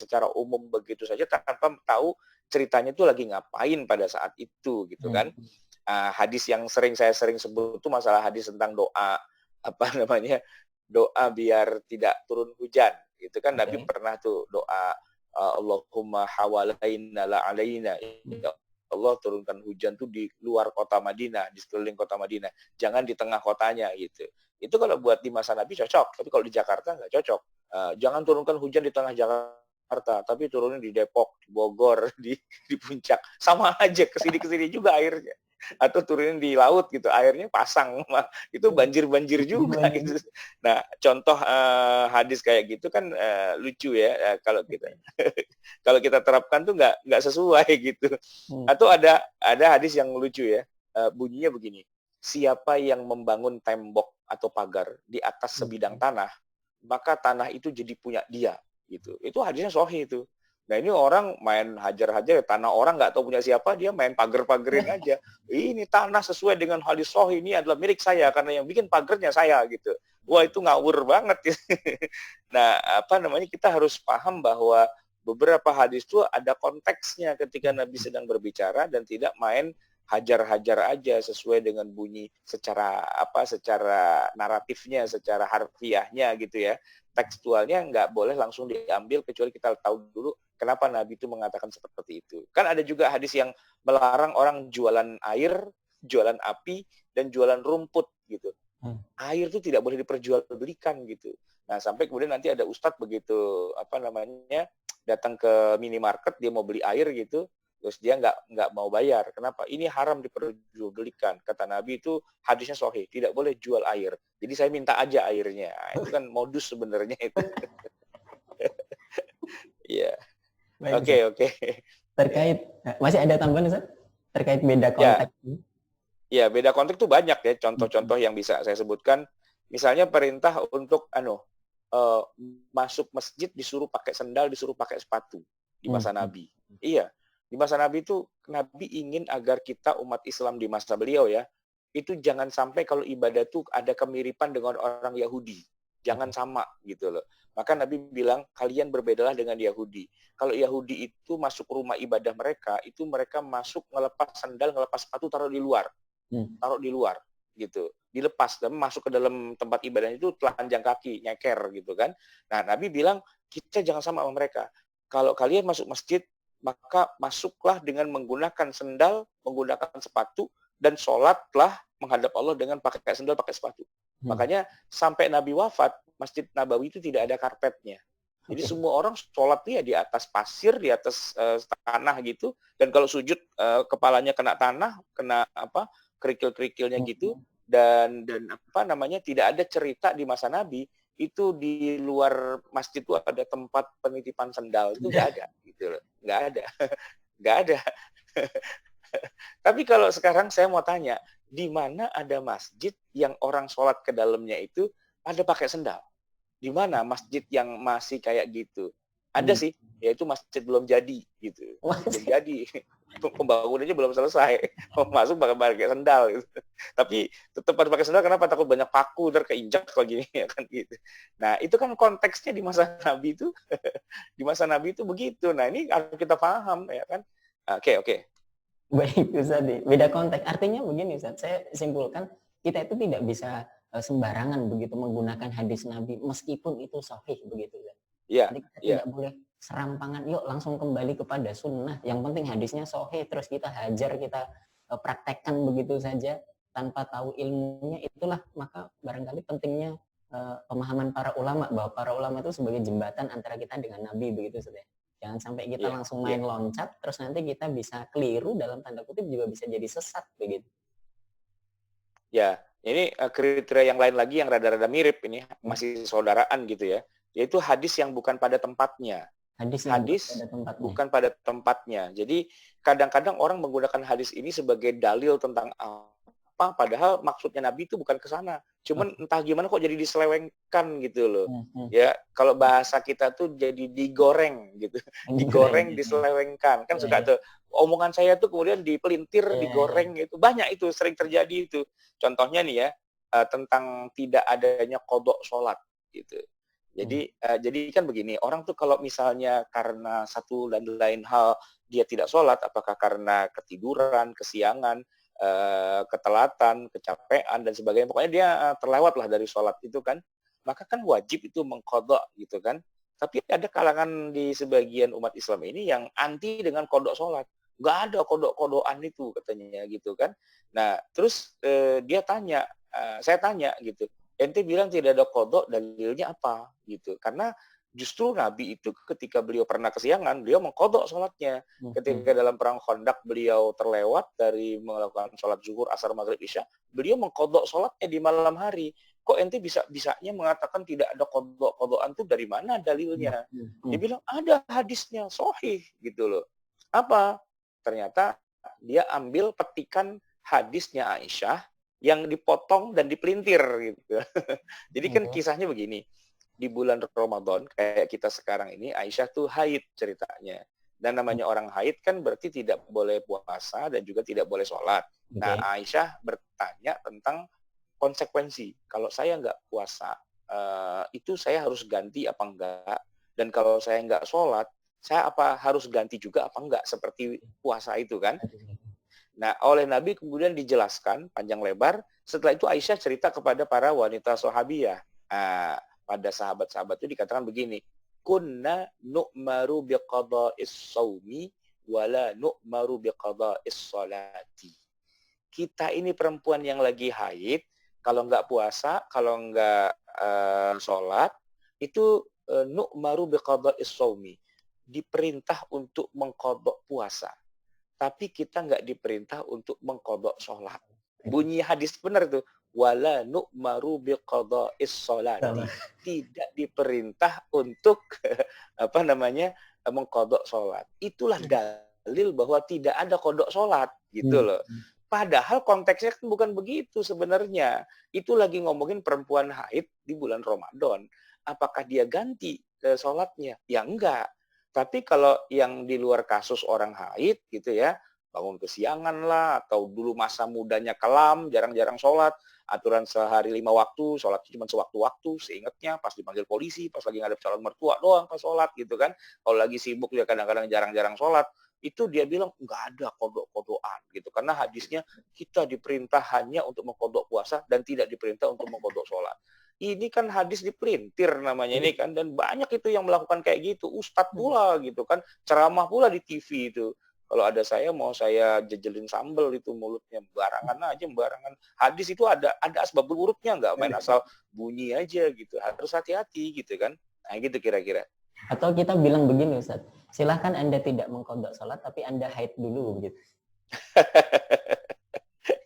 secara umum begitu saja tanpa tahu ceritanya itu lagi ngapain pada saat itu gitu kan. Hadis yang sering sebut itu masalah hadis tentang doa doa biar tidak turun hujan. Itu kan Nabi pernah tuh doa Allahumma hawalaina la alaina. Ya Allah, turunkan hujan tuh di luar kota Madinah, di sekeliling kota Madinah. Jangan di tengah kotanya gitu. Itu kalau buat di masa Nabi cocok, tapi kalau di Jakarta nggak cocok. Jangan turunkan hujan di tengah Jakarta, tapi turunin di Depok, di Bogor, di Puncak. Sama aja, kesini juga airnya. Atau turunin di laut gitu, airnya pasang, itu banjir juga gitu. Nah, contoh hadis kayak gitu kan lucu ya, kalau kita terapkan tuh nggak sesuai gitu. Atau ada hadis yang lucu ya, bunyinya begini: siapa yang membangun tembok atau pagar di atas sebidang tanah, maka tanah itu jadi punya dia gitu. Itu hadisnya sahih itu. Nah ini orang main hajar-hajar tanah orang, nggak tahu punya siapa, dia main pagar-pagerin aja. Ini tanah sesuai dengan hadis sahih, ini adalah milik saya karena yang bikin pagernya saya gitu. Wah itu ngawur banget. Nah kita harus paham bahwa beberapa hadis itu ada konteksnya ketika Nabi sedang berbicara dan tidak main hajar-hajar aja sesuai dengan bunyi secara naratifnya, secara harfiahnya gitu ya. Tekstualnya nggak boleh langsung diambil kecuali kita tahu dulu kenapa Nabi itu mengatakan seperti itu. Kan ada juga hadis yang melarang orang jualan air, jualan api, dan jualan rumput gitu. Air itu tidak boleh diperjualbelikan gitu. Nah, sampai kemudian nanti ada ustadz begitu datang ke minimarket, dia mau beli air gitu, terus dia nggak mau bayar. Kenapa? Ini haram diperjualbelikan. Kata Nabi itu hadisnya sahih, tidak boleh jual air. Jadi saya minta aja airnya. Itu kan modus sebenarnya itu. Iya. Oke. Terkait masih ada tambahan Ustaz? Terkait beda konteks. Ya, beda konteks itu banyak ya contoh-contoh yang bisa saya sebutkan. Misalnya perintah untuk masuk masjid disuruh pakai sendal, disuruh pakai sepatu di masa Nabi. Iya. Di masa Nabi itu Nabi ingin agar kita umat Islam di masa beliau ya, itu jangan sampai kalau ibadah itu ada kemiripan dengan orang Yahudi. Jangan sama gitu loh. Maka Nabi bilang, kalian berbedalah dengan Yahudi. Kalau Yahudi itu masuk rumah ibadah mereka, itu mereka masuk ngelepas sandal, ngelepas sepatu, taruh di luar gitu, dilepas dan masuk ke dalam tempat ibadah itu telanjang kaki, nyeker gitu kan. Nah Nabi bilang kita jangan sama mereka. Kalau kalian masuk masjid maka masuklah dengan menggunakan sendal, menggunakan sepatu, dan sholatlah menghadap Allah dengan pakai sendal, pakai sepatu. Makanya sampai Nabi wafat, Masjid Nabawi itu tidak ada karpetnya. Jadi semua orang sholatnya di atas pasir, di atas tanah gitu, dan kalau sujud kepalanya kena tanah, kena kerikil-kerikilnya gitu, dan tidak ada cerita di masa Nabi itu di luar masjid itu ada tempat penitipan sendal, itu nggak ada gitu loh, nggak ada. Tapi kalau sekarang saya mau tanya, di mana ada masjid yang orang sholat ke dalamnya itu ada pakai sendal? Di mana masjid yang masih kayak gitu? Ada sih, yaitu masjid belum jadi gitu, belum jadi. Pembangunannya belum selesai, masuk pakai sendal gitu. Tapi tetap harus pakai sendal, kenapa? Takut banyak paku keinjak lagi ya kan gitu. Nah itu kan konteksnya di masa Nabi itu di masa Nabi itu begitu. Nah ini harus kita paham ya kan. Oke. Baik Ustaz, beda konteks artinya begini Ustaz, saya simpulkan kita itu tidak bisa sembarangan begitu menggunakan hadis Nabi meskipun itu sahih begitu kan. Jadi kita tidak boleh serampangan, yuk langsung kembali kepada sunnah. Yang penting hadisnya sahih, terus kita hajar, kita praktekkan begitu saja tanpa tahu ilmunya. Itulah maka barangkali pentingnya pemahaman para ulama, bahwa para ulama itu sebagai jembatan antara kita dengan Nabi begitu saja. Jangan sampai kita langsung main loncat, terus nanti kita bisa keliru dalam tanda kutip, juga bisa jadi sesat begitu. Ya, ini kriteria yang lain lagi yang rada-rada mirip ini, masih saudaraan gitu ya. Yaitu hadis yang bukan pada tempatnya. Hadis bukan pada tempatnya. Jadi kadang-kadang orang menggunakan hadis ini sebagai dalil tentang apa, padahal maksudnya Nabi itu bukan ke sana. Cuman entah gimana kok jadi diselewengkan gitu loh. Ya, kalau bahasa kita tuh jadi digoreng gitu. Digoreng, diselewengkan. Kan suka tuh omongan saya tuh kemudian dipelintir, digoreng gitu. Banyak itu, sering terjadi itu. Contohnya nih ya, tentang tidak adanya qodok sholat gitu. Jadi kan begini, orang tuh kalau misalnya karena satu dan lain hal dia tidak sholat, apakah karena ketiduran, kesiangan, ketelatan, kecapean dan sebagainya, pokoknya dia terlewat lah dari sholat itu kan, maka kan wajib itu mengqadha gitu kan. Tapi ada kalangan di sebagian umat Islam ini yang anti dengan qadha sholat. Nggak ada qadha-qadhaan itu katanya gitu kan. Nah, terus dia tanya, saya tanya gitu, ente bilang tidak ada qadha, dalilnya apa gitu. Karena justru Nabi itu ketika beliau pernah kesiangan, beliau mengqadha sholatnya. Ketika dalam perang Khandaq beliau terlewat dari melakukan sholat zuhur, asar, maghrib, isya, beliau mengqadha sholatnya di malam hari. Kok ente bisanya mengatakan tidak ada qadha-qadhaan tuh dari mana dalilnya? Dia bilang ada hadisnya, sahih gitu loh. Apa? Ternyata dia ambil petikan hadisnya Aisyah yang dipotong dan dipelintir gitu. Jadi kan kisahnya begini, di bulan Ramadan kayak kita sekarang ini, Aisyah tuh haid ceritanya. Dan namanya orang haid kan berarti tidak boleh puasa dan juga tidak boleh sholat. Nah, Aisyah bertanya tentang konsekuensi. Kalau saya nggak puasa, itu saya harus ganti apa enggak? Dan kalau saya nggak sholat, saya apa harus ganti juga apa enggak? Seperti puasa itu kan? Nah, oleh Nabi kemudian dijelaskan panjang lebar. Setelah itu Aisyah cerita kepada para wanita sahabiyah. Nah, pada sahabat-sahabat itu dikatakan begini, kunna nu'maru biqada'is shaumi wala nu'maru biqada'is sholati. Kita ini perempuan yang lagi haid, kalau nggak puasa, kalau nggak sholat, itu nu'maru biqada'is shaumi. Diperintah untuk mengqadha puasa. Tapi kita nggak diperintah untuk mengqadha sholat. Bunyi hadis benar itu. Wala nu'maru biqada'is sholati. Tidak diperintah untuk mengqadha sholat. Itulah dalil bahwa tidak ada qadha sholat gitu loh. Padahal konteksnya kan bukan begitu sebenarnya. Itu lagi ngomongin perempuan haid di bulan Ramadan. Apakah dia ganti sholatnya? Ya enggak. Tapi kalau yang di luar kasus orang haid gitu ya, bangun kesiangan lah, atau dulu masa mudanya kelam, jarang-jarang sholat, aturan sehari 5 waktu, sholat cuma sewaktu-waktu, seingatnya pas dipanggil polisi, pas lagi ngadep calon mertua doang pas sholat gitu kan. Kalau lagi sibuk ya kadang-kadang jarang-jarang sholat, itu dia bilang nggak ada qadha-qadhaan gitu. Karena hadisnya kita diperintah hanya untuk mengqadha puasa dan tidak diperintah untuk mengqadha sholat. Ini kan hadis dipelintir namanya ini kan, dan banyak itu yang melakukan kayak gitu. Ustadz pula gitu kan, ceramah pula di TV itu. Kalau ada saya mau saya jejelin sambel itu mulutnya, barangan aja barangan. Hadis itu ada asbabul wurudnya, nggak main asal bunyi aja gitu. Harus hati-hati gitu kan. Nah gitu kira-kira. Atau kita bilang begini Ustaz, silahkan Anda tidak mengqadha sholat tapi Anda haid dulu gitu.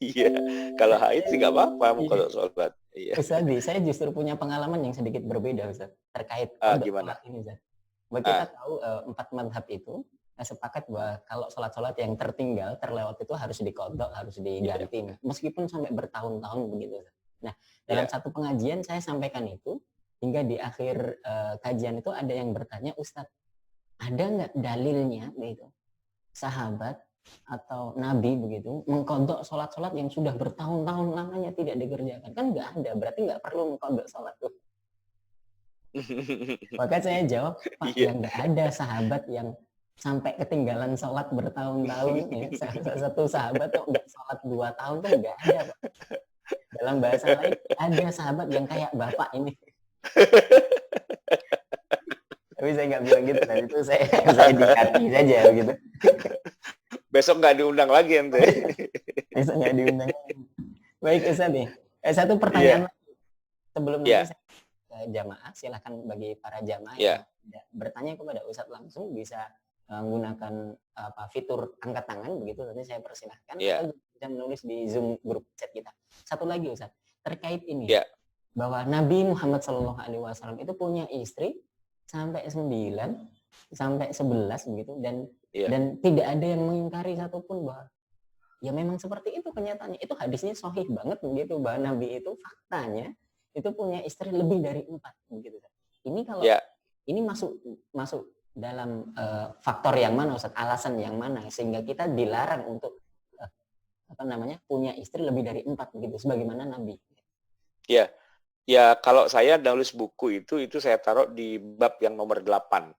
Iya, kalau haid sih nggak apa-apa mengqadha sholat. Iya. Ustaz, saya justru punya pengalaman yang sedikit berbeda Ustaz, terkait qadha sholat ini Ustaz. Bahwa kita tahu 4 mazhab itu sepakat bahwa kalau sholat-sholat yang tertinggal, terlewat itu harus diqadha, harus diganti. Meskipun sampai bertahun-tahun begitu. Nah, dalam satu pengajian saya sampaikan itu, hingga di akhir kajian itu ada yang bertanya, Ustadz, ada nggak dalilnya begitu sahabat atau nabi begitu mengqadha sholat-sholat yang sudah bertahun-tahun lamanya tidak dikerjakan? Kan nggak ada, berarti nggak perlu mengqadha sholat tuh. Maka saya jawab, Pak, ya nggak ada sahabat yang sampai ketinggalan sholat bertahun-tahun ya. Satu sahabat tuh nggak sholat 2 tahun tuh nggak ada, Pak. Dalam bahasa lain, ada sahabat yang kayak bapak ini. Tapi saya nggak bilang gitu, dan itu saya dikati saja gitu. Besok nggak diundang lagi ente. Besok nggak diundang. Baik Ustaz nih, satu pertanyaan sebelum nanti saya ke jamaah, silahkan bagi para jamaah yang bertanya kepada Ustaz langsung bisa menggunakan fitur angkat tangan begitu, nanti saya persilahkan atau bisa menulis di Zoom grup chat kita. Satu lagi Ustaz, terkait ini bahwa Nabi Muhammad SAW itu punya istri sampai 9 sampai 11 begitu, dan tidak ada yang mengingkari satupun bahwa ya memang seperti itu kenyataannya. Itu hadisnya sahih banget begitu, bahwa Nabi itu faktanya itu punya istri lebih dari 4 begitu. Ini kalau ini masuk dalam faktor yang mana Ustaz, alasan yang mana sehingga kita dilarang untuk punya istri lebih dari 4 begitu sebagaimana Nabi. Ya. Ya, kalau saya nulis buku itu saya taruh di bab yang nomor 8,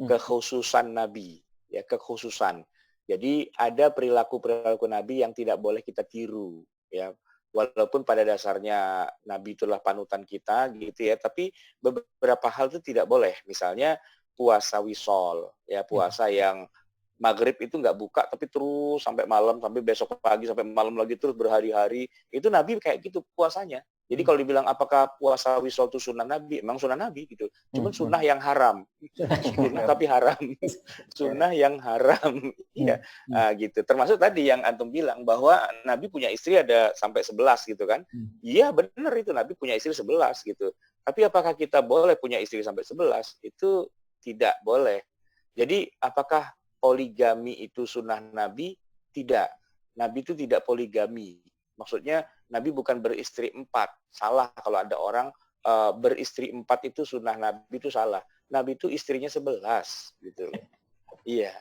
kekhususan Nabi, ya, kekhususan. Jadi ada perilaku-perilaku Nabi yang tidak boleh kita tiru, ya. Walaupun pada dasarnya Nabi itulah panutan kita gitu ya, tapi beberapa hal itu tidak boleh. Misalnya puasa wisol, ya, puasa yang maghrib itu nggak buka tapi terus sampai malam, sampai besok pagi, sampai malam lagi terus berhari-hari. Itu Nabi kayak gitu puasanya. Jadi kalau dibilang apakah puasa wisol itu sunnah Nabi, emang sunnah Nabi gitu. Cuman sunnah yang haram. Sunnah tapi haram. Sunnah yang haram. Iya, gitu. Termasuk tadi yang antum bilang bahwa Nabi punya istri ada sampai 11 gitu kan. Iya benar itu, Nabi punya istri 11 gitu. Tapi apakah kita boleh punya istri sampai 11? Itu tidak boleh. Jadi apakah poligami itu sunnah Nabi? Tidak. Nabi itu tidak poligami. Maksudnya Nabi bukan beristri 4. Salah kalau ada orang beristri 4 itu sunnah Nabi, itu salah. Nabi itu istrinya 11 gitu. Iya.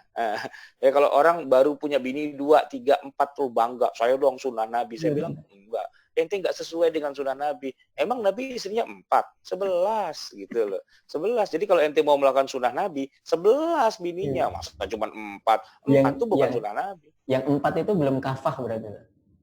Ya kalau orang baru punya bini 2, 3, 4 tuh bangga, saya dong sunnah Nabi. Saya bilang enggak. Ente nggak sesuai dengan sunnah Nabi. Emang Nabi istrinya 4, 11 gitu loh. 11. Jadi kalau ente mau melakukan sunnah Nabi, 11 bininya. Masa cuma 4? 4 itu bukan sunnah Nabi. Yang 4 itu belum kafah berarti.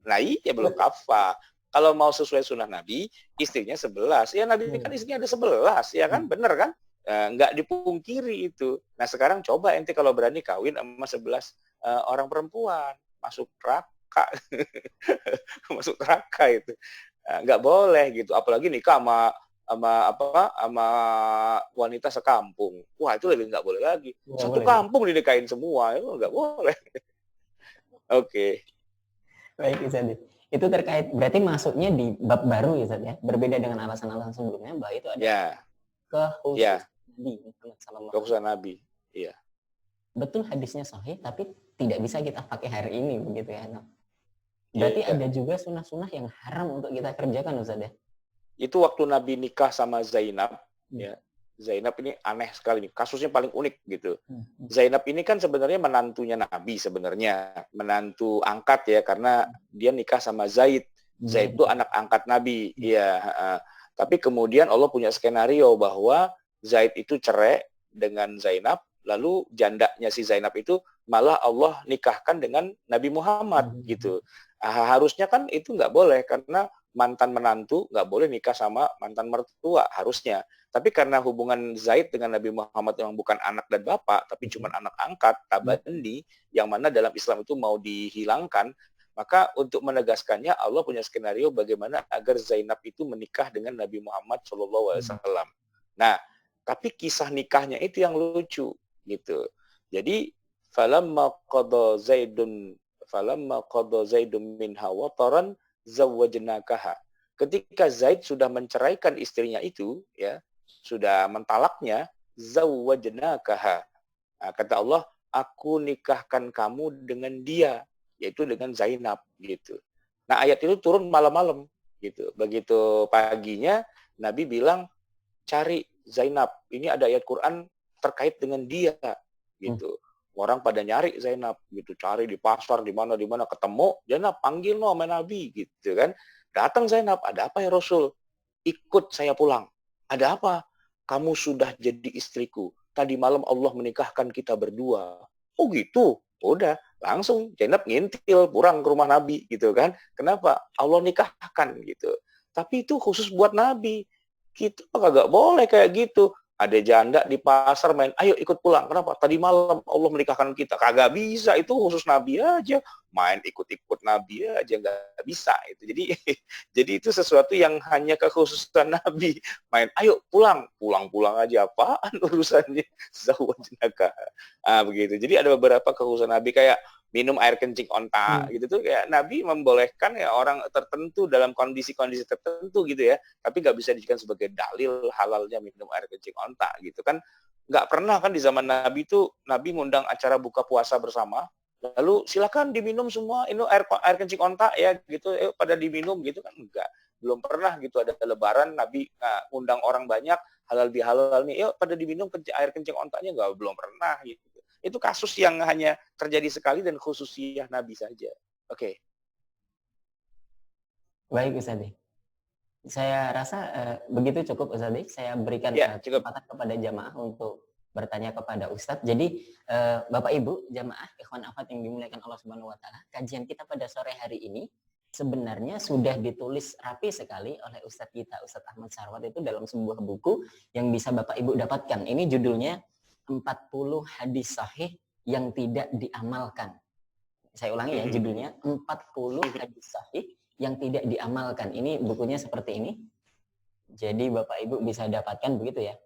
Nah iya belum kafah. Kalau mau sesuai sunnah Nabi, istrinya 11. Ya Nabi kan istrinya ada 11, ya kan? Bener kan? Nggak dipungkiri itu. Nah sekarang coba ente kalau berani kawin sama 11 orang perempuan, masuk neraka. Masuk neraka itu. Nggak boleh gitu. Apalagi nikah sama wanita sekampung. Wah itu lebih nggak boleh lagi. Satu kampung dinikahin semua, itu nggak boleh. Oke. Baik, Ustaz. Itu terkait, berarti masuknya di bab baru ya, Ustaz ya? Berbeda dengan alasan-alasan sebelumnya, bahwa itu ada kekhususan Nabi. Kekhususan Nabi, iya. Betul hadisnya sahih, tapi tidak bisa kita pakai hari ini, begitu ya. Berarti ada juga sunnah-sunnah yang haram untuk kita kerjakan, Ustaz ya? Itu waktu Nabi nikah sama Zainab, ya. Zainab ini aneh sekali nih, kasusnya paling unik gitu. Zainab ini kan sebenarnya menantunya Nabi sebenarnya, menantu angkat ya, karena dia nikah sama Zaid. Zaid itu anak angkat Nabi, iya. Tapi kemudian Allah punya skenario bahwa Zaid itu cerai dengan Zainab, lalu jandanya si Zainab itu malah Allah nikahkan dengan Nabi Muhammad gitu. Harusnya kan itu nggak boleh, karena mantan menantu nggak boleh nikah sama mantan mertua harusnya. Tapi karena hubungan Zaid dengan Nabi Muhammad yang bukan anak dan bapak, tapi cuma anak angkat, tabandi, yang mana dalam Islam itu mau dihilangkan, maka untuk menegaskannya Allah punya skenario bagaimana agar Zainab itu menikah dengan Nabi Muhammad SAW. Nah, tapi kisah nikahnya itu yang lucu gitu. Jadi falamma qada Zaidun minha wataran zawwajnakaha. Ketika Zaid sudah menceraikan istrinya itu, ya, sudah mentalaknya, zawwajnakaha. Nah, kata Allah, aku nikahkan kamu dengan dia, yaitu dengan Zainab gitu. Nah, ayat itu turun malam-malam gitu. Begitu paginya Nabi bilang, cari Zainab. Ini ada ayat Quran terkait dengan dia gitu. Orang pada nyari Zainab gitu, cari di pasar di mana ketemu Zainab, panggil no sama Nabi gitu kan. Datang Zainab, ada apa ya Rasul? Ikut saya pulang. Ada apa? Kamu sudah jadi istriku. Tadi malam Allah menikahkan kita berdua. Oh gitu. Udah, langsung Zainab ngintil pulang ke rumah Nabi gitu kan. Kenapa? Allah nikahkan gitu. Tapi itu khusus buat Nabi. Kita kagak boleh kayak gitu. Ada janda di pasar main, ayo ikut pulang. Kenapa? Tadi malam Allah menikahkan kita. Kagak bisa, itu khusus Nabi aja. Main ikut-ikut Nabi aja, nggak bisa. Jadi itu sesuatu yang hanya kekhususan Nabi. Main, ayo pulang. Pulang-pulang aja, apaan urusannya? Zawajnaka. Begitu. Jadi ada beberapa kekhususan Nabi, kayak minum air kencing onta gitu tuh, kayak Nabi membolehkan ya orang tertentu dalam kondisi-kondisi tertentu gitu ya, tapi nggak bisa dijadikan sebagai dalil halalnya minum air kencing onta gitu kan. Nggak pernah kan di zaman Nabi itu Nabi ngundang acara buka puasa bersama, lalu silakan diminum semua ini air kencing onta ya gitu, pada diminum gitu kan, enggak. Belum pernah gitu ada Lebaran Nabi undang orang banyak, halal bihalal nih, yuk pada diminum air kencing ontanya, nggak, belum pernah gitu. Itu kasus yang hanya terjadi sekali dan khususiyah Nabi saja. Oke. Baik Ustaz. Saya rasa begitu cukup Ustadz. Saya berikan kesempatan kepada jamaah untuk bertanya kepada Ustadz. Jadi Bapak Ibu jamaah ikhwan akhwat yang dimuliakan Allah Subhanahu wa taala, kajian kita pada sore hari ini sebenarnya sudah ditulis rapi sekali oleh Ustadz kita, Ustadz Ahmad Sarwat, itu dalam sebuah buku yang bisa Bapak Ibu dapatkan. Ini judulnya 40 hadis sahih yang tidak diamalkan. Saya ulangi ya, judulnya 40 hadis sahih yang tidak diamalkan. Ini bukunya seperti ini. Jadi Bapak Ibu bisa dapatkan begitu ya.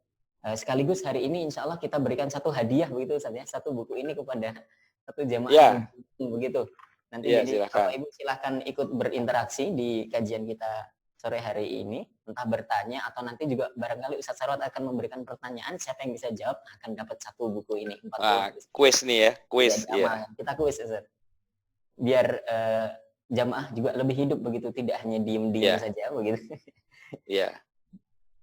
Sekaligus hari ini insya Allah kita berikan satu hadiah begitu Ustaz ya. Satu buku ini kepada satu jamaah begitu. Nanti jadi silakan. Bapak Ibu silahkan ikut berinteraksi di kajian kita sore hari ini. Entah bertanya atau nanti juga barangkali Ustaz Sarwat akan memberikan pertanyaan. Siapa yang bisa jawab akan dapat satu buku ini. Kuis nih ya. Kuis. Ya, kita kuis Ustaz. Biar jamaah juga lebih hidup begitu, tidak hanya diem-diem saja begitu. Iya.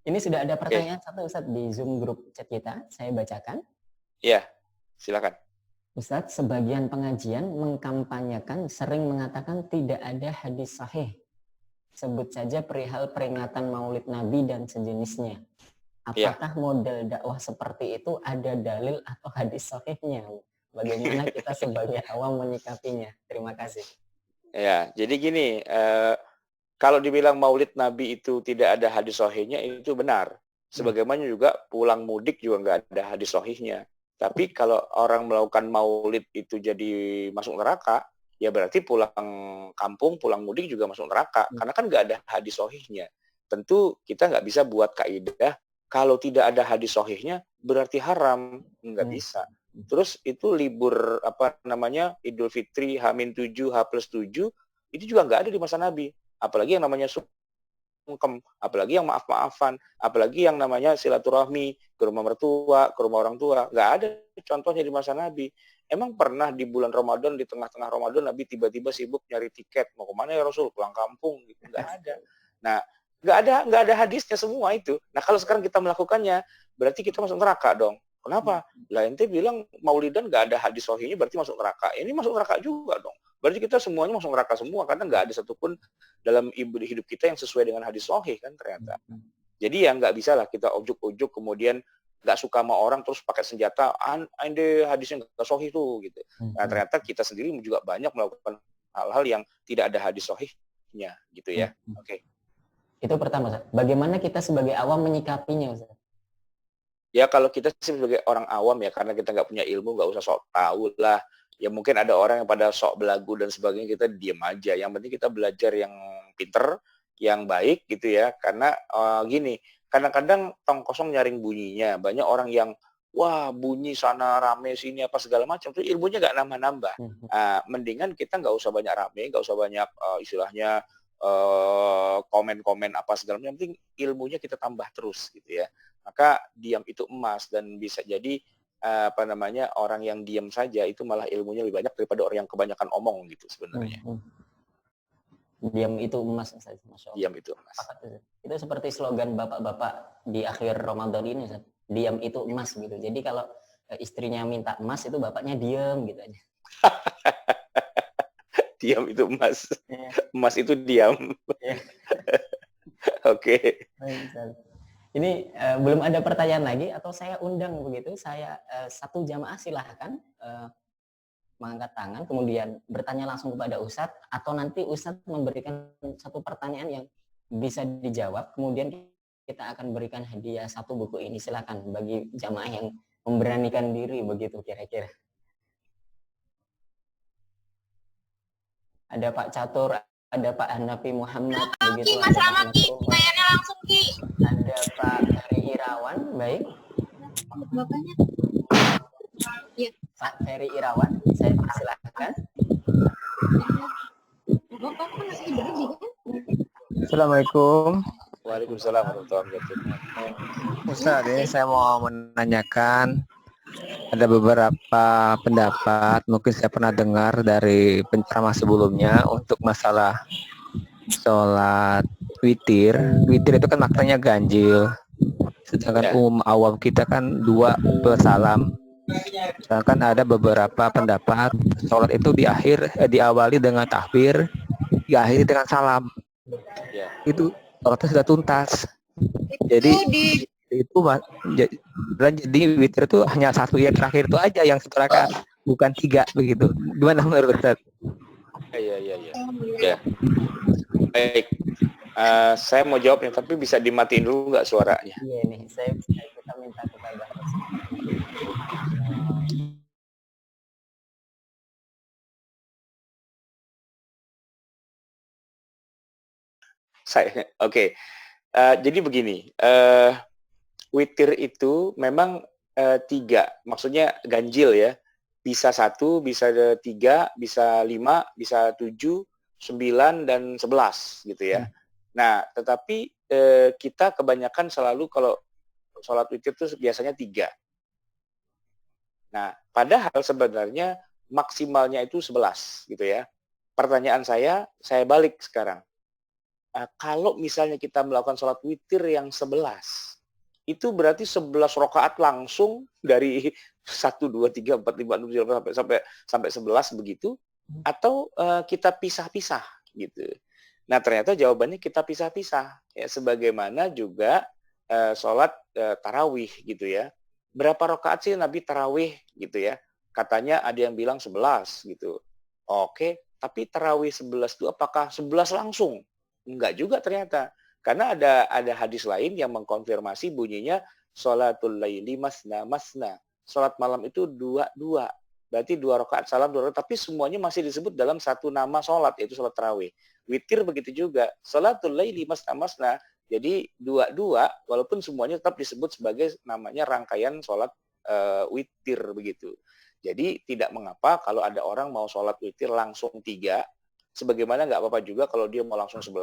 Ini sudah ada pertanyaan satu Ustadz di Zoom grup chat kita, saya bacakan. Iya, silakan. Ustadz, sebagian pengajian mengkampanyekan sering mengatakan tidak ada hadis sahih. Sebut saja perihal peringatan Maulid Nabi dan sejenisnya. Apakah model dakwah seperti itu ada dalil atau hadis sahihnya? Bagaimana kita sebagai awam menyikapinya? Terima kasih. Ya, jadi gini, kalau dibilang Maulid Nabi itu tidak ada hadis sahihnya, itu benar. Sebagaimana juga pulang mudik juga nggak ada hadis sahihnya. Tapi kalau orang melakukan Maulid itu jadi masuk neraka, ya berarti pulang kampung, pulang mudik juga masuk neraka. Karena kan nggak ada hadis sahihnya. Tentu kita nggak bisa buat kaidah, kalau tidak ada hadis sahihnya berarti haram. Nggak bisa. Terus itu libur Idul Fitri H-7, H+7 itu juga nggak ada di masa Nabi. Apalagi yang namanya sungkem, apalagi yang maaf-maafan, apalagi yang namanya silaturahmi ke rumah mertua, ke rumah orang tua, nggak ada contohnya di masa Nabi. Emang pernah di bulan Ramadan, di tengah-tengah Ramadan Nabi tiba-tiba sibuk nyari tiket, mau kemana ya Rasul, pulang kampung, gitu. Nggak ada. Nah, nggak ada hadisnya semua itu. Nah, kalau sekarang kita melakukannya, berarti kita masuk neraka dong. Kenapa? Lah ente bilang Maulidan nggak ada hadis sahihnya berarti masuk neraka. Ini masuk neraka juga dong. Berarti kita semuanya masuk neraka semua karena nggak ada satupun dalam hidup kita yang sesuai dengan hadis sahih kan ternyata. Jadi ya nggak bisa lah kita ujuk-ujuk kemudian nggak suka sama orang terus pakai senjata, ente hadisnya nggak sahih tuh gitu. Nah ternyata kita sendiri juga banyak melakukan hal-hal yang tidak ada hadis sahihnya gitu ya. Oke. Itu pertama, Ustaz. Bagaimana kita sebagai awam menyikapinya, Ustaz? Ya kalau kita sebagai orang awam ya karena kita nggak punya ilmu, nggak usah sok tahu lah. Ya mungkin ada orang yang pada sok belagu dan sebagainya, kita diam aja. Yang penting kita belajar yang pinter, yang baik gitu ya. Karena gini, kadang-kadang tong kosong nyaring bunyinya. Banyak orang yang wah bunyi sana rame sini apa segala macam, itu ilmunya nggak nambah-nambah. Mendingan kita nggak usah banyak rame, nggak usah banyak istilahnya komen-komen apa segala macam. Yang penting ilmunya kita tambah terus gitu ya. Maka diam itu emas dan bisa jadi orang yang diam saja itu malah ilmunya lebih banyak daripada orang yang kebanyakan omong gitu sebenarnya. Diam itu emas, Masya Allah. Diam itu emas. Itu seperti slogan bapak-bapak di akhir Ramadan ini, Ustaz. Diam itu emas gitu. Jadi kalau istrinya minta emas itu bapaknya diam gitu aja. Diam itu emas. Emas itu diam. Oke. Ini belum ada pertanyaan lagi atau saya undang begitu, saya satu jamaah silahkan mengangkat tangan kemudian bertanya langsung kepada Ustadz atau nanti Ustadz memberikan satu pertanyaan yang bisa dijawab kemudian kita akan berikan hadiah satu buku ini. Silakan bagi jamaah yang memberanikan diri begitu kira-kira. Ada Pak Catur, ada Pak Hanafi Muhammad, begitu. Mas Ramaki, tanyanya langsung Ki. Ada Pak Ferry Irawan, baik. Bapaknya. Ya. Pak Ferry Irawan, saya persilahkan. Bapak kan masih berdiri kan? Assalamualaikum. Waalaikumsalam warahmatullahi wabarakatuh. Ustaz, ini saya mau menanyakan ada beberapa pendapat, mungkin saya pernah dengar dari penceramah sebelumnya untuk masalah sholat witir. Witir itu kan maknanya ganjil, sedangkan awam kita kan 2 salam. Sedangkan ada beberapa pendapat sholat itu diawali dengan takbir, diakhiri dengan salam. Itu sholatnya sudah tuntas. Jadi jadi witir itu hanya satu yang terakhir itu aja yang 1 rakaat, bukan 3 begitu. Gimana menurut Ustaz? Ya. Baik. Saya mau jawab nih, tapi bisa dimatiin dulu nggak suaranya? Iya nih, kita minta kepada Oke. Jadi begini, witir itu memang 3, maksudnya ganjil ya. Bisa 1, bisa 3, bisa 5, bisa 7, 9, dan 11 gitu ya. Nah, tetapi kita kebanyakan selalu kalau sholat witir itu biasanya 3. Nah, padahal sebenarnya maksimalnya itu 11 gitu ya. Pertanyaan saya balik sekarang. Kalau misalnya kita melakukan sholat witir yang 11, itu berarti 11 rakaat langsung dari 1, 2, 3, 4, 5, 6, 7, sampai 11 begitu, atau kita pisah-pisah gitu. Nah, ternyata jawabannya kita pisah-pisah ya, sebagaimana juga sholat tarawih gitu ya. Berapa rakaat sih Nabi tarawih gitu ya? Katanya ada yang bilang 11 gitu. Oke, tapi tarawih 11 itu apakah 11 langsung? Enggak juga ternyata. Karena ada hadis lain yang mengkonfirmasi bunyinya sholatul laili masna masna. Sholat malam itu 2. Berarti 2 rakaat salam, 2 rakaat, tapi semuanya masih disebut dalam satu nama sholat, yaitu sholat tarawih. Witir begitu juga. Sholatul laili masna masna. Jadi 2, walaupun semuanya tetap disebut sebagai namanya rangkaian sholat witir begitu. Jadi tidak mengapa kalau ada orang mau sholat witir langsung 3, sebagaimana nggak apa-apa juga kalau dia mau langsung 11.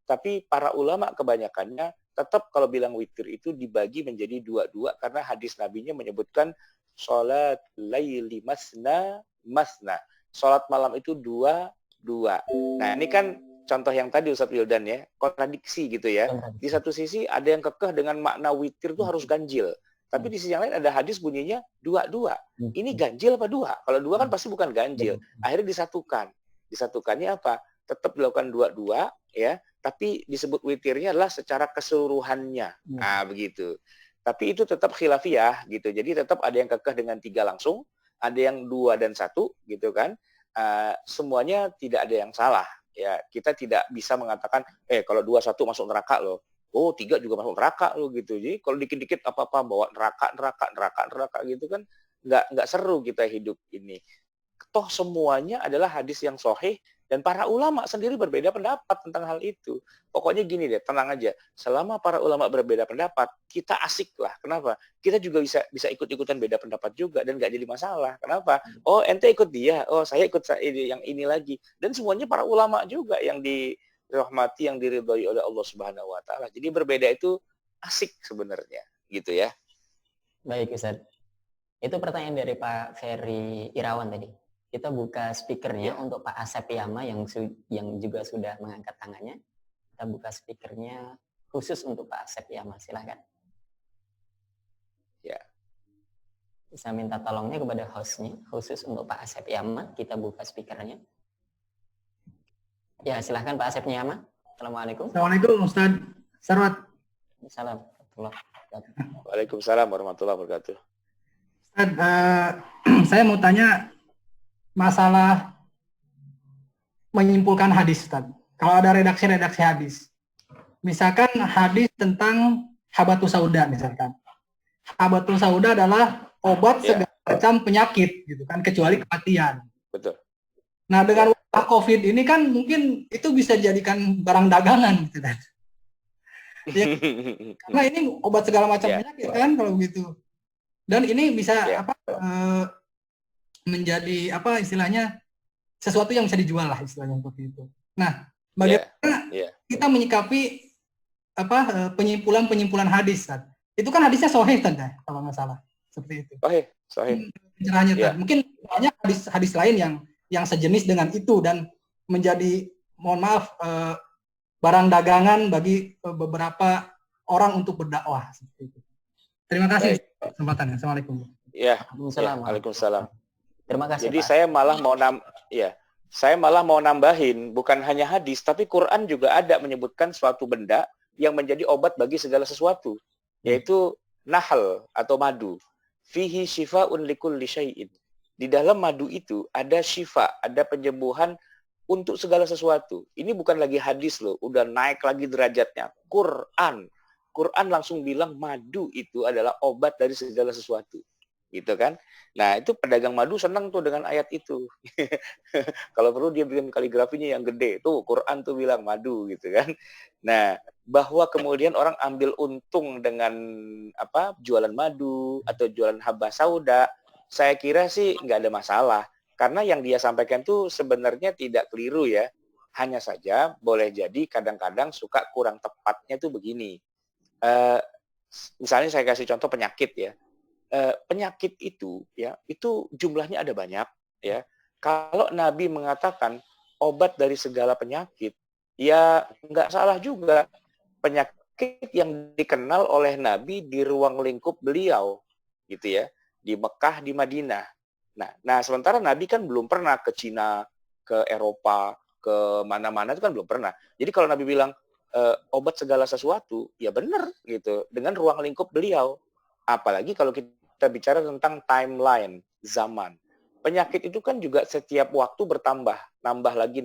Tapi para ulama kebanyakannya tetap kalau bilang witir itu dibagi menjadi 2 karena hadis nabinya menyebutkan sholat laili masna masna. Sholat malam itu 2. Nah, ini kan contoh yang tadi Ustadz Wildan ya, kontradiksi gitu ya. Di satu sisi ada yang kekeh dengan makna witir itu harus ganjil. Tapi di sisi yang lain ada hadis bunyinya 2. Ini ganjil apa 2? Kalau 2 kan pasti bukan ganjil. Akhirnya disatukan. Disatukannya apa? Tetap dilakukan 2 ya, tapi disebut witirnya adalah secara keseluruhannya. Nah, begitu. Tapi itu tetap khilafiyah gitu. Jadi tetap ada yang kekeh dengan 3 langsung, ada yang 2 dan 1 gitu kan. Semuanya tidak ada yang salah. Ya, kita tidak bisa mengatakan kalau 2, 1 masuk neraka loh. Oh, 3 juga masuk neraka loh gitu. Jadi kalau dikit-dikit apa-apa bawa neraka gitu kan nggak seru kita hidup ini. Toh semuanya adalah hadis yang sahih dan para ulama sendiri berbeda pendapat tentang hal itu. Pokoknya gini deh, tenang aja. Selama para ulama berbeda pendapat, kita asik lah. Kenapa? Kita juga bisa ikut-ikutan beda pendapat juga dan nggak jadi masalah. Kenapa? Oh, ente ikut dia. Oh, saya ikut yang ini lagi. Dan semuanya para ulama juga yang dirahmati, yang diridhai oleh Allah Subhanahu wa taala. Jadi berbeda itu asik sebenarnya, gitu ya. Baik, Ustaz. Itu pertanyaan dari Pak Ferry Irawan tadi. Kita buka speakernya untuk Pak Asep Yama yang juga sudah mengangkat tangannya. Kita buka speakernya khusus untuk Pak Asep Yama. Silakan. Ya. Bisa minta tolongnya kepada hostnya khusus untuk Pak Asep Yama. Kita buka speakernya. Ya, silakan Pak Asep Yama. Assalamualaikum. Assalamualaikum Ustaz Sarwat. Assalamualaikum. Waalaikumsalam warahmatullahi wabarakatuh. Ustaz, saya mau tanya masalah menyimpulkan hadis, Ustaz. Kalau ada redaksi hadis, misalkan hadis tentang habatus sauda, misalkan habatus sauda adalah obat segala macam penyakit, gitu kan, kecuali kematian. Betul. Nah, dengan wabah COVID ini kan mungkin itu bisa jadikan barang dagangan, gitu kan. Ya, karena ini obat segala macam penyakit kan, kalau begitu. Dan ini bisa menjadi istilahnya sesuatu yang bisa dijual lah istilahnya seperti itu. Nah, bagaimana kita menyikapi penyimpulan hadis, Tad? Itu kan hadisnya sahih, Tad, kalau nggak salah seperti itu. Sahih. Pencerahannya, Tad. Mungkin banyak hadis lain yang sejenis dengan itu dan menjadi, mohon maaf, barang dagangan bagi beberapa orang untuk berdakwah seperti itu. Terima kasih kesempatannya. Assalamualaikum. Ya. Waalaikumsalam. Terima kasih. Jadi Pak. saya malah mau Saya malah mau nambahin, bukan hanya hadis, tapi Quran juga ada menyebutkan suatu benda yang menjadi obat bagi segala sesuatu, yaitu nahl atau madu. Fihi syifa'un likulli syai'in. Di dalam madu itu ada syifa, ada penyembuhan untuk segala sesuatu. Ini bukan lagi hadis loh, udah naik lagi derajatnya. Quran. Quran langsung bilang madu itu adalah obat dari segala sesuatu. Gitu kan? Nah, itu pedagang madu senang tuh dengan ayat itu. Kalau perlu dia bikin kaligrafinya yang gede. Tuh, Quran tuh bilang madu gitu kan. Nah, bahwa kemudian orang ambil untung dengan jualan madu atau jualan habba sauda, saya kira sih nggak ada masalah. Karena yang dia sampaikan tuh sebenarnya tidak keliru ya. Hanya saja boleh jadi kadang-kadang suka kurang tepatnya tuh begini. Misalnya saya kasih contoh penyakit ya. Penyakit itu ya, itu jumlahnya ada banyak ya. Kalau Nabi mengatakan obat dari segala penyakit, ya nggak salah juga. Penyakit yang dikenal oleh Nabi di ruang lingkup beliau, gitu ya, di Mekah, di Madinah. Nah sementara Nabi kan belum pernah ke Cina, ke Eropa, ke mana-mana itu kan belum pernah. Jadi kalau Nabi bilang obat segala sesuatu, ya benar gitu, dengan ruang lingkup beliau. Apalagi kalau kita bicara tentang timeline, zaman. Penyakit itu kan juga setiap waktu bertambah, nambah lagi,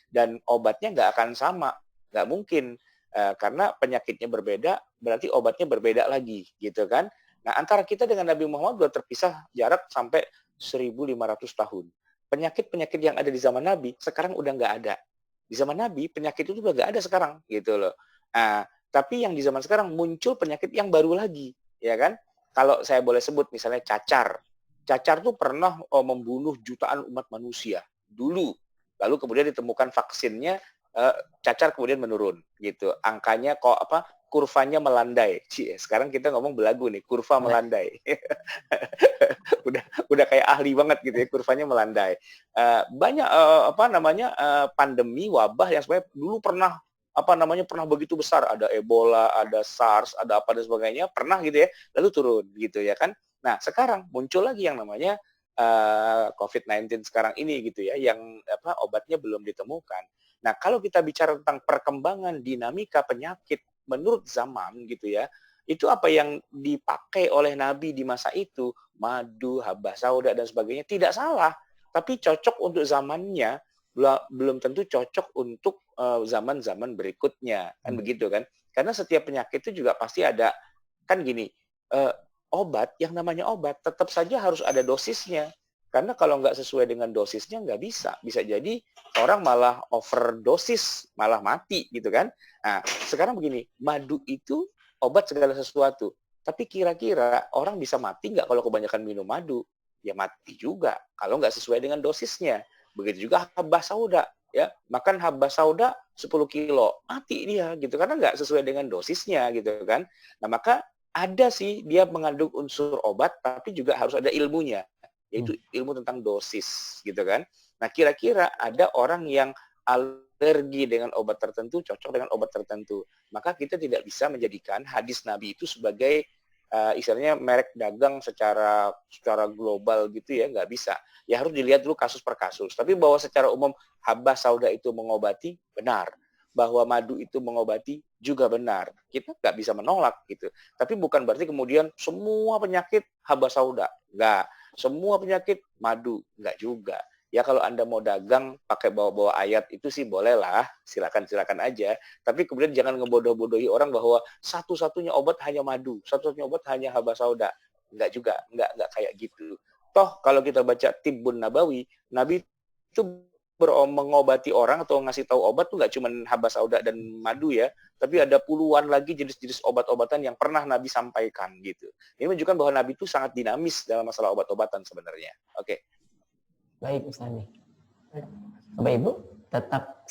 dan obatnya nggak akan sama, nggak mungkin. Karena penyakitnya berbeda, berarti obatnya berbeda lagi, gitu kan. Nah, antara kita dengan Nabi Muhammad sudah terpisah jarak sampai 1.500 tahun. Penyakit-penyakit yang ada di zaman Nabi, sekarang udah nggak ada. Di zaman Nabi, penyakit itu udah nggak ada sekarang, gitu loh. Nah, tapi yang di zaman sekarang muncul penyakit yang baru lagi, ya kan? Kalau saya boleh sebut misalnya cacar. Cacar tuh pernah membunuh jutaan umat manusia dulu. Lalu kemudian ditemukan vaksinnya, cacar kemudian menurun gitu. Angkanya kurvanya melandai. Sekarang kita ngomong belagu nih, kurva melandai. udah kayak ahli banget gitu ya, kurvanya melandai. Banyak pandemi wabah yang sebenarnya dulu pernah pernah begitu besar, ada Ebola, ada SARS, ada apa dan sebagainya, pernah gitu ya, lalu turun gitu ya kan. Nah, sekarang muncul lagi yang namanya COVID-19 sekarang ini gitu ya, yang obatnya belum ditemukan. Nah, kalau kita bicara tentang perkembangan dinamika penyakit menurut zaman gitu ya, itu apa yang dipakai oleh Nabi di masa itu, madu, habba sauda dan sebagainya, tidak salah, tapi cocok untuk zamannya, belum tentu cocok untuk zaman-zaman berikutnya, kan begitu kan? Karena setiap penyakit itu juga pasti ada, kan gini, obat, yang namanya obat tetap saja harus ada dosisnya. Karena kalau nggak sesuai dengan dosisnya nggak bisa. Bisa jadi orang malah overdosis, malah mati gitu kan. Nah, sekarang begini, madu itu obat segala sesuatu. Tapi kira-kira orang bisa mati nggak kalau kebanyakan minum madu? Ya mati juga kalau nggak sesuai dengan dosisnya. Begitu juga habba sauda, ya, makan habba sauda 10 kilo, mati dia gitu, karena nggak sesuai dengan dosisnya gitu kan. Nah, maka ada sih dia mengandung unsur obat, tapi juga harus ada ilmunya, yaitu ilmu tentang dosis gitu kan. Nah, kira-kira ada orang yang alergi dengan obat tertentu, cocok dengan obat tertentu, maka kita tidak bisa menjadikan hadis Nabi itu sebagai istilahnya merek dagang secara global gitu ya, nggak bisa. Ya harus dilihat dulu kasus per kasus. Tapi bahwa secara umum habba sauda itu mengobati, benar. Bahwa madu itu mengobati, juga benar. Kita nggak bisa menolak gitu. Tapi bukan berarti kemudian semua penyakit habba sauda. Nggak. Semua penyakit madu. Nggak juga. Ya kalau Anda mau dagang pakai bawa-bawa ayat itu sih bolehlah, silakan aja. Tapi kemudian jangan ngebodoh-bodohi orang bahwa satu-satunya obat hanya madu, satu-satunya obat hanya habba sauda. Enggak juga, enggak kayak gitu. Toh kalau kita baca Tibbun Nabawi, Nabi itu mengobati orang atau ngasih tahu obat tuh nggak cuma habba sauda dan madu ya, tapi ada puluhan lagi jenis-jenis obat-obatan yang pernah Nabi sampaikan gitu. Ini menunjukkan bahwa Nabi itu sangat dinamis dalam masalah obat-obatan sebenarnya. Oke. Baik, Ustaz. Bapak Ibu, tetap